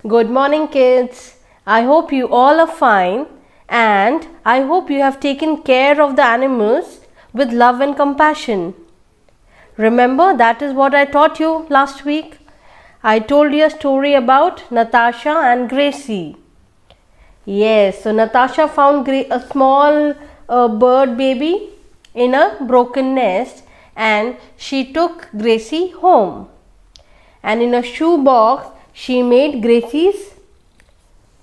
Good morning, kids. I hope you all are fine and I hope you have taken care of the animals with love and compassion. Remember, that is what I taught you last week. I told you a story about Natasha and Gracie. Yes, so Natasha found a small bird baby in a broken nest and she took Gracie home. And in a shoe box, she made Gracie's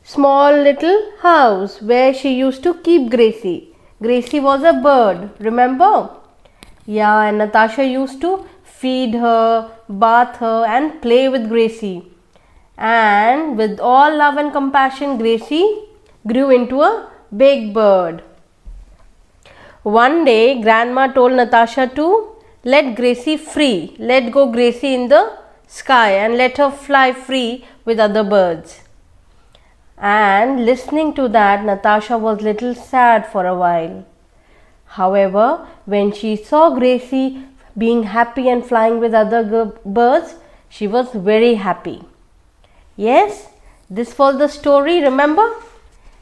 small little house where she used to keep Gracie. Gracie was a bird, remember? Yeah, and Natasha used to feed her, bath her and play with Gracie. And with all love and compassion, Gracie grew into a big bird. One day, Grandma told Natasha to let Gracie free, let go Gracie in the sky and let her fly free with other birds. And listening to that, Natasha was little sad for a while. However, when she saw Gracie being happy and flying with other birds, she was very happy. Yes, this was the story, remember?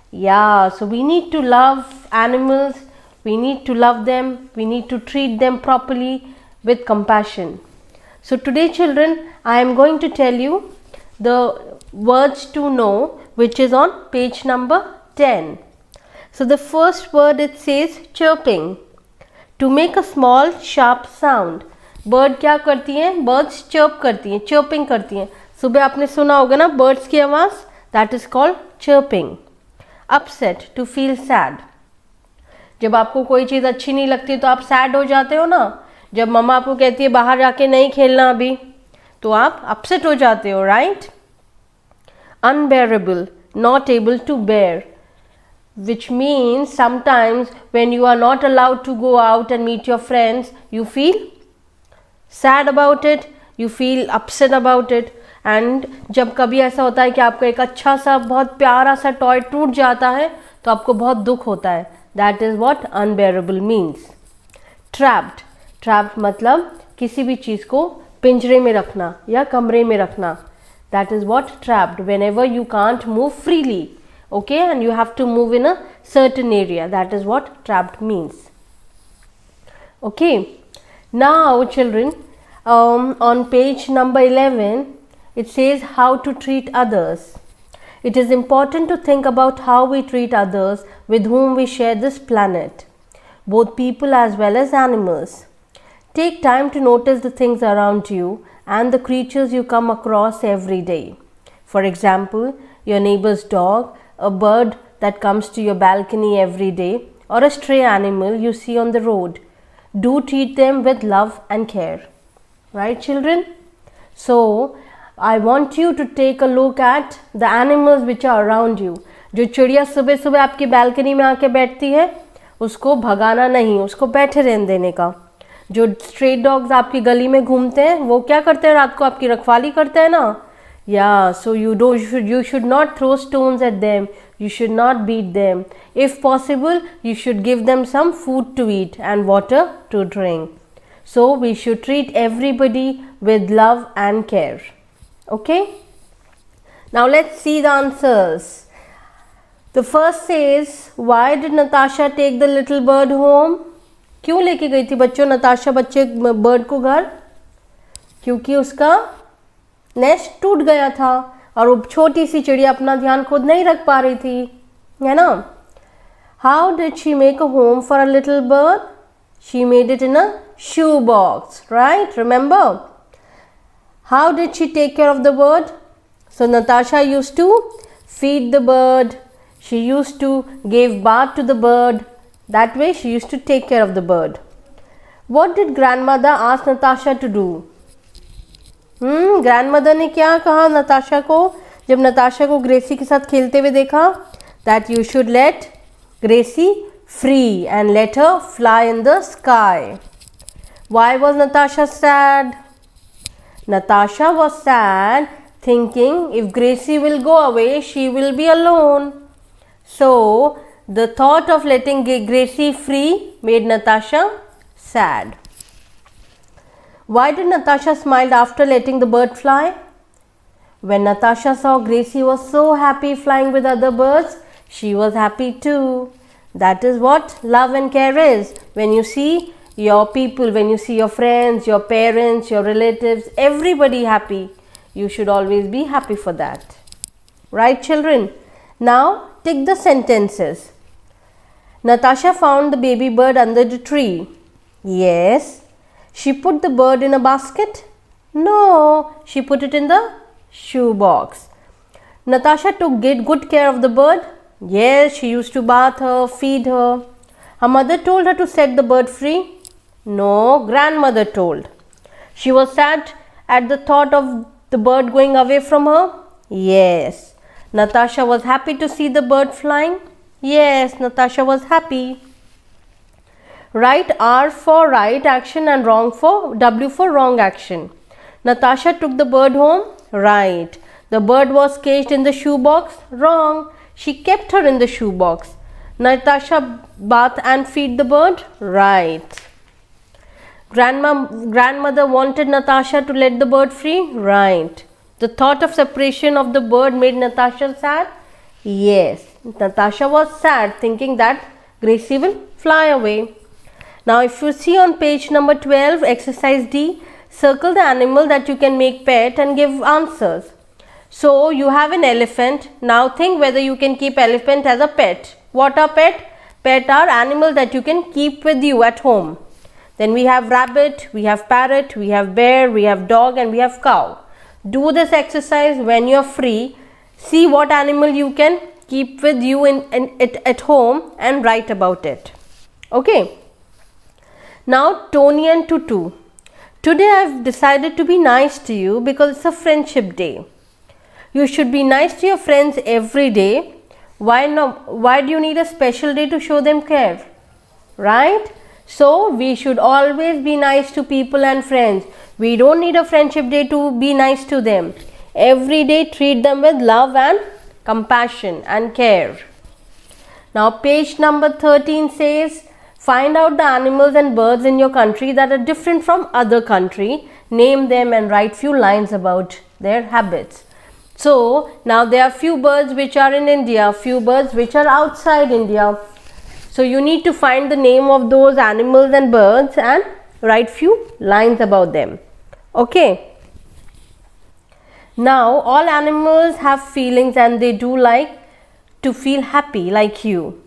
Yeah, so we need to love animals, we need to love them, we need to treat them properly with compassion. So today, children, I am going to tell you the words to know, which is on page number 10. So the first word, it says chirping. To make a small sharp sound. Bird क्या करती हैं? Birds chirp करती हैं, chirping करती हैं. सुबह आपने सुना होगा ना birds की आवाज़? That is called chirping. Upset, to feel sad. जब आपको कोई चीज़ अच्छी नहीं लगती तो आप sad हो जाते हो ना. जब मम्मा आपको कहती है बाहर जाके नहीं खेलना अभी, तो आप अपसेट हो जाते हो, right? Unbearable, not able to bear, which means sometimes when you are not allowed to go out and meet your friends, you feel sad about it, you feel upset about it. And जब कभी ऐसा होता है कि आपका एक अच्छा सा बहुत प्यारा सा टॉय टूट जाता है तो आपको बहुत दुख होता है. That is what unbearable means. Trapped, trapped मतलब किसी भी चीज़ को पिंजरे में रखना या कमरे में रखना. That is what trapped, whenever you can't move freely, okay, and you have to move in a certain area. That is what trapped means. Okay, now children, on page number 11, it says how to treat others. It is important to think about how we treat others with whom we share this planet, both people as well as animals. Take time to notice the things around you and the creatures you come across every day. For example, your neighbor's dog, a bird that comes to your balcony every day, or a stray animal you see on the road. Do treat them with love and care. Right, children? So, I want you to take a look at the animals which are around you. जो चिड़िया सुबह सुबह आपकी balcony में आके बैठती है, उसको भगाना नहीं, उसको बैठे रहने देने का. जो स्ट्रे डॉग्स आपकी गली में घूमते हैं वो क्या करते हैं? रात को आपकी रखवाली करते हैं ना. या सो you should not throw stones at them, you should not beat them. If possible, you should give them some food to eat and water to drink. So we should treat everybody with love and care. Okay, now let's see the answers. The first says, why did Natasha take the little bird home? क्यों लेके गई थी बच्चों Natasha bird को घर? क्योंकि उसका nest टूट गया था और वो छोटी सी चिड़िया अपना ध्यान खुद नहीं रख पा रही थी, है ना? How did she make a home for a little bird? She made it in a shoe box, right? Remember? How did she take care of the bird? So Natasha used to feed the bird, she used to give bath to the bird. That way she used to take care of the bird. What did grandmother ask Natasha to do? Grandmother ने क्या कहा नताशा को जब नताशा को ग्रेसी के साथ खेलते हुए देखा? That you should let Gracie free and let her fly in the sky. Why was Natasha sad? Natasha was sad thinking if Gracie will go away, she will be alone. So the thought of letting Gracie free made Natasha sad. Why did Natasha smile after letting the bird fly? When Natasha saw Gracie was so happy flying with other birds, she was happy too. That is what love and care is. When you see your people, when you see your friends, your parents, your relatives, everybody happy, you should always be happy for that. Right, children? Now, take the sentences. Natasha found the baby bird under the tree. Yes. She put the bird in a basket? No, she put it in the shoebox. Natasha took good care of the bird? Yes, she used to bath her, feed her. Her mother told her to set the bird free? No, grandmother told. She was sad at the thought of the bird going away from her? Yes. Natasha was happy to see the bird flying? Yes, Natasha was happy. Write R for right action and W for wrong action. Natasha took the bird home? Right. The bird was caged in the shoebox? Wrong. She kept her in the shoebox. Natasha bath and feed the bird? Right. Grandmother wanted Natasha to let the bird free? Right. The thought of separation of the bird made Natasha sad? Yes. Natasha was sad thinking that Gracie will fly away. Now if you see on page number 12, exercise D, circle the animal that you can make pet and give answers. So you have an elephant. Now think whether you can keep elephant as a pet. What are pet? Pet are animals that you can keep with you at home. Then we have rabbit, we have parrot, we have bear, we have dog and we have cow. Do this exercise when you are free. See what animal you can keep with you at home and write about it. Okay. Now Tony and Tutu. Today I have decided to be nice to you because it's a friendship day. You should be nice to your friends every day. Why do you need a special day to show them care? Right? So we should always be nice to people and friends. We don't need a friendship day to be nice to them. Every day treat them with love and compassion and care. Now page number 13 says, find out the animals and birds in your country that are different from other country. Name them and write few lines about their habits. So now there are few birds which are in India, few birds which are outside India. So you need to find the name of those animals and birds and write few lines about them. Okay. Now all animals have feelings and they do like to feel happy like you.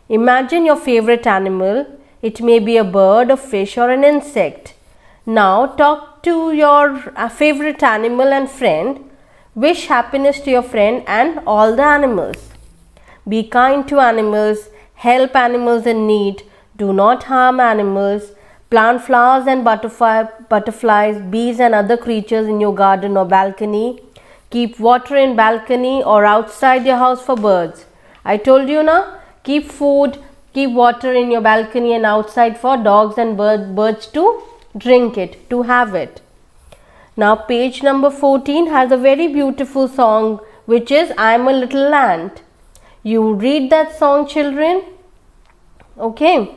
Imagine your favorite animal. It may be a bird, a fish or an insect. Now talk to your favorite animal and friend. Wish happiness to your friend and all the animals. Be kind to animals. Help animals in need. Do not harm animals. Plant flowers and butterflies, bees and other creatures in your garden or balcony. Keep water in balcony or outside your house for birds. I told you now, keep food, keep water in your balcony and outside for dogs and birds to drink it, to have it. Now page number 14 has a very beautiful song which is I Am a Little Ant. You read that song, children. Okay.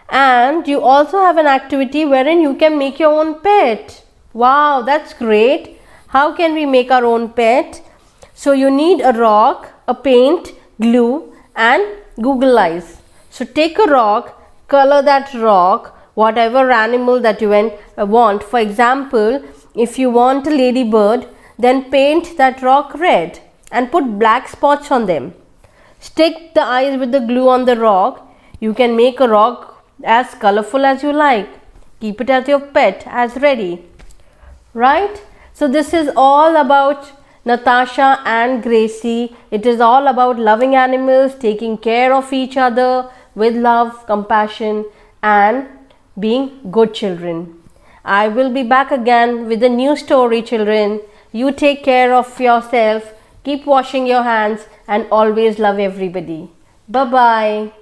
And you also have an activity wherein you can make your own pet. Wow, that's great. How can we make our own pet? So you need a rock, a paint, glue and Google eyes. So take a rock, color that rock, whatever animal that you want. For example, if you want a ladybird, then paint that rock red and put black spots on them. Stick the eyes with the glue on the rock. You can make a rock as colorful as you like. Keep it as your pet, as ready. Right? So this is all about Natasha and Gracie. It is all about loving animals, taking care of each other with love, compassion and being good children. I will be back again with a new story, children. You take care of yourself, keep washing your hands and always love everybody. Bye-bye.